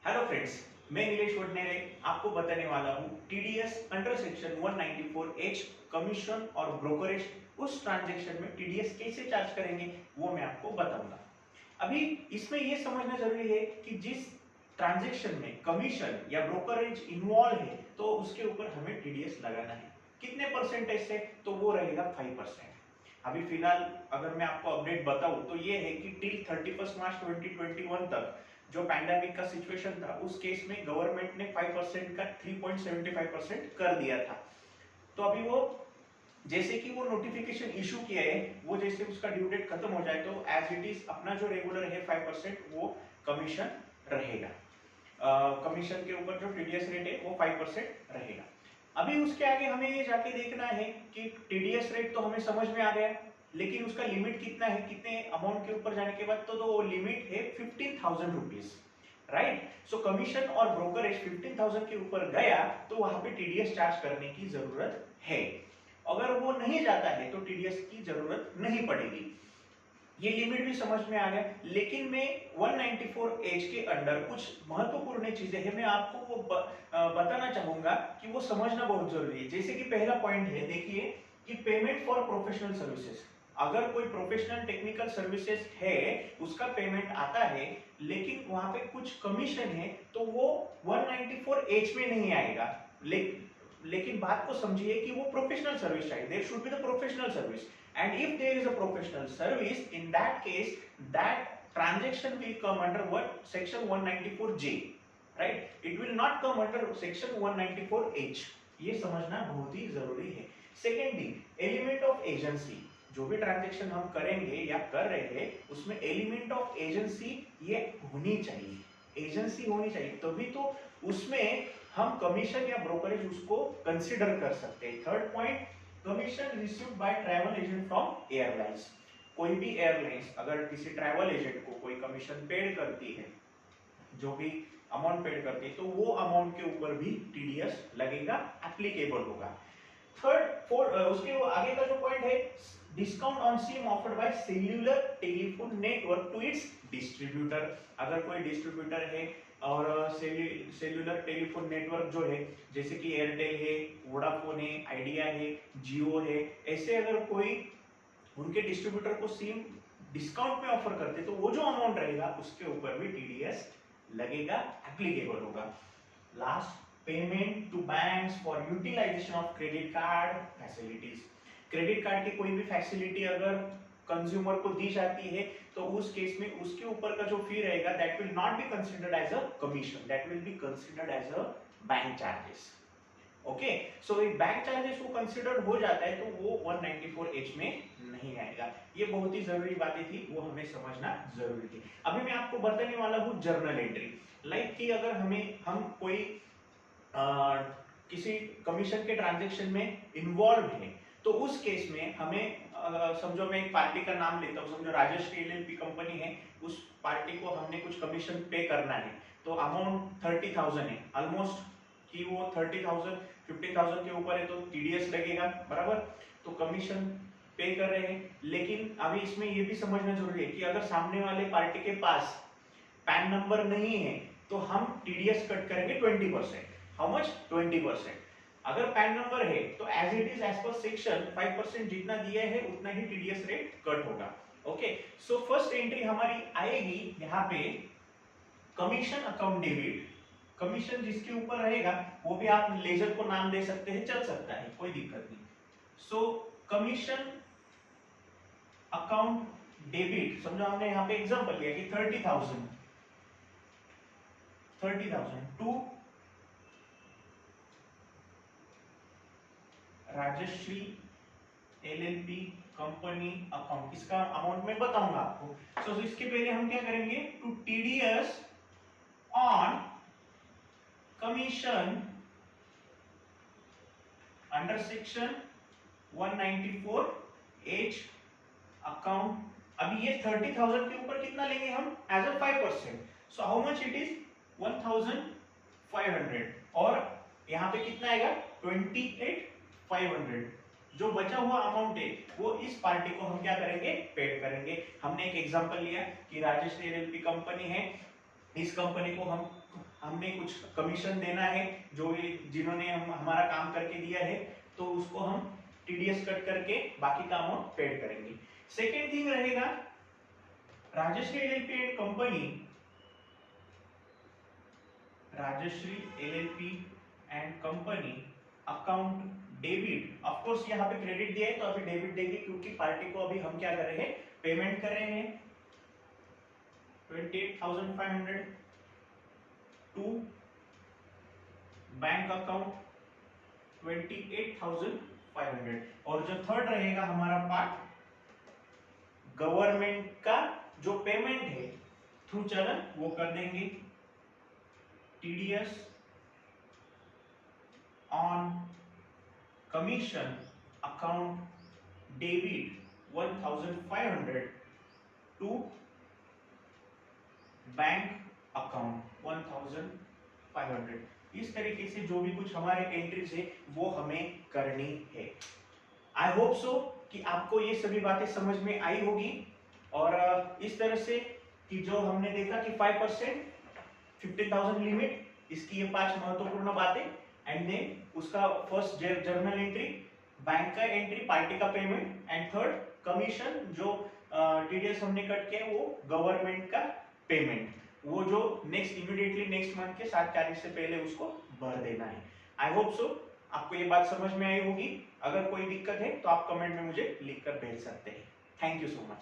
Hello friends, मैं नीलेश वडनेरे आपको बताने वाला हूँ TDS under section 194H commission और ब्रोकरेज उस ट्रांजैक्शन में टीडीएस कैसे चार्ज करेंगे वो मैं आपको बताऊंगा। अभी इसमें ये समझना जरूरी है कि जिस ट्रांजैक्शन में कमीशन या ब्रोकरेज इन्वॉल्व है तो उसके ऊपर हमें टीडीएस लगाना है। कितने परसेंटेज से? तो वो रहेगा 5%। अभी फिलहाल अगर मैं आपको अपडेट बताऊं तो ये है कि टिल 31 मार्च 2021 तक जो पैंडेमिक का सिचुएशन था उस केस में गवर्नमेंट ने 5% का 3.75% कर दिया था। तो अभी वो जैसे कि वो नोटिफिकेशन इशू किया है, वो जैसे उसका ड्यू डेट खत्म हो जाए तो एज इट इज अपना जो रेगुलर है 5% वो कमीशन रहेगा। कमीशन के ऊपर जो टीडीएस रेट है वो 5% रहेगा। अभी उसके आगे हमें ये जाके देखना है कि टीडीएस रेट तो हमें समझ में आ गया, लेकिन उसका लिमिट कितना है, कितने अमाउंट के ऊपर जाने के बाद तो वो लिमिट है 15,000 रुपीज, राइट। सो कमीशन और ब्रोकरेज 15,000 के ऊपर गया तो वहां पे टीडीएस चार्ज करने की जरूरत है। अगर वो नहीं जाता है तो टीडीएस की जरूरत नहीं पड़ेगी। ये लिमिट भी समझ में आ गया, लेकिन मैं 194H के अंडर कुछ महत्वपूर्ण चीजें हैं मैं आपको वो बताना चाहूंगा कि वो समझना बहुत जरूरी है। जैसे कि पहला पॉइंट है, देखिए कि पेमेंट फॉर प्रोफेशनल सर्विसेज। अगर कोई प्रोफेशनल टेक्निकल सर्विसेज है उसका पेमेंट आता है लेकिन वहां पे कुछ कमीशन है तो वो 194H में नहीं आएगा। लेकिन बात को समझिए कि वो प्रोफेशनल सर्विस चाहिए, there should be the professional service, and if there is a professional service, in that case that transaction will come under what? Section 194J, right? It will not come under section 194H. ये समझना बहुत ही जरूरी है। Second thing, element of agency. जो भी transaction हम करेंगे या कर रहे हैं उसमें एलिमेंट ऑफ एजेंसी ये होनी चाहिए, एजेंसी होनी चाहिए, तभी तो उसमें हम कमीशन या ब्रोकरेज उसको कंसिडर कर सकते हैं। Third point, commission received by travel agent from airlines. कोई भी एयरलाइंस अगर किसी ट्रैवल एजेंट को कोई कमीशन पेड करती है, जो भी अमाउंट पेड करती है, तो वो अमाउंट के ऊपर भी टीडीएस लगेगा, एप्लीकेबल होगा। उसके आगे का जो पॉइंट है, discount on SIM offered by cellular telephone network to its distributor. अगर कोई डिस्ट्रीब्यूटर है और सेल्यूलर टेलीफोन नेटवर्क जो है जैसे कि एयरटेल है, वोडाफोन है, आइडिया है, जियो है, ऐसे अगर कोई उनके डिस्ट्रीब्यूटर को सिम डिस्काउंट में ऑफर करते तो वो जो अमाउंट रहेगा उसके ऊपर भी टीडीएस लगेगा, एप्लीकेबल होगा। Last, payment to banks for utilisation of credit card facilities. Credit card की कोई भी फैसिलिटी अगर कंज्यूमर को दी जाती है तो उस केस में उसके ऊपर का जो फी रहेगा that will not be considered as a commission, that will be considered as a bank charges. Okay, so एक बैंक चार्जेस को कंसिडर्ड हो जाता है तो वो 194H में नहीं आएगा। ये बहुत ही जरूरी बातें थी, वो हमें समझना जरूरी थी। अभी मैं आपको बताने वाला हूँ जर्नल एंट्री। लाइक कि अगर हम कोई किसी कमीशन के ट्रांजैक्शन में इन्वॉल्व है तो उस केस में हमें समझो मैं एक पार्टी का नाम लेता हूँ, समझो राजश्री एलएलपी कंपनी है, उस पार्टी को हमने कुछ कमीशन पे करना है तो अमाउंट 30,000 है ऑलमोस्ट, कि वो 30,000 15,000 के ऊपर है तो टीडीएस लगेगा, बराबर। तो कमीशन पे कर रहे हैं, लेकिन अभी इसमें ये भी समझना जरूरी है कि अगर सामने वाले पार्टी के पास पैन नंबर नहीं है तो हम टीडीएस कट करेंगे 20%। How much? 20%। अगर पैन नंबर है तो as it is as per section 5% जितना दिया है उतना ही टीडीएस रेट कट होगा। ओके, सो फर्स्ट एंट्री हमारी आएगी यहाँ पे कमीशन अकाउंट डेबिट। कमीशन जिसके ऊपर रहेगा वो भी आप लेजर को नाम दे सकते हैं, चल सकता है, कोई दिक्कत नहीं। सो कमीशन अकाउंट डेबिट, समझो हमने यहाँ पे एग्जांपल लिया कि 30,000 to Rajshree LLP company account. इसका अमाउंट मैं बताऊंगा आपको। सो इसके पहले हम क्या करेंगे, to TDS on commission under section 194H account. अभी ये 30,000 के ऊपर कितना लेंगे हम as a 5%, so how much it is 1,500, और यहाँ पे कितना आएगा 28,500। जो बचा हुआ अमाउंट है वो इस पार्टी को हम क्या करेंगे, पेड करेंगे। हमने एक एग्जांपल लिया कि राजश्री एलएलपी कंपनी है, इस कंपनी को हम हमने कुछ कमीशन देना है, जो भी जिन्होंने हमारा काम करके दिया है, तो उसको हम टीडीएस कट करके बाकी का अमाउंट पेड करेंगे। सेकेंड थिंग रहेगा Rajshree LLP and company, Rajshree LLP and company account debit. Of course यहाँ पे क्रेडिट दिया है तो अभी डेबिट देंगे, क्योंकि पार्टी को अभी हम क्या कर रहे हैं, पेमेंट कर रहे हैं 28,500 टू बैंक अकाउंट 28,500। और जो थर्ड रहेगा हमारा पार्ट, गवर्नमेंट का जो पेमेंट है थ्रू चलन वो कर देंगे, TDS on commission account debit 1,500 to bank account 1,500। इस तरीके से जो भी कुछ हमारे एंट्रीज है वो हमें करनी है। आई होप सो कि आपको ये सभी बातें समझ में आई होगी। और इस तरह से कि जो हमने देखा कि 5% 15,000 लिमिट, इसकी ये 5 महत्वपूर्ण बातें, एंड देन उसका फर्स्ट जर्नल एंट्री, बैंक का एंट्री, पार्टी का पेमेंट, एंड थर्ड कमीशन जो टीडीएस हमने कट किया वो गवर्नमेंट का पेमेंट, वो जो नेक्स्ट इमीडिएटली नेक्स्ट मंथ के 7 तारीख से पहले उसको भर देना है। आई होप सो आपको ये बात समझ में आई होगी। अगर कोई दिक्कत है तो आप कमेंट में मुझे लिख कर भेज सकते हैं। Thank you so much.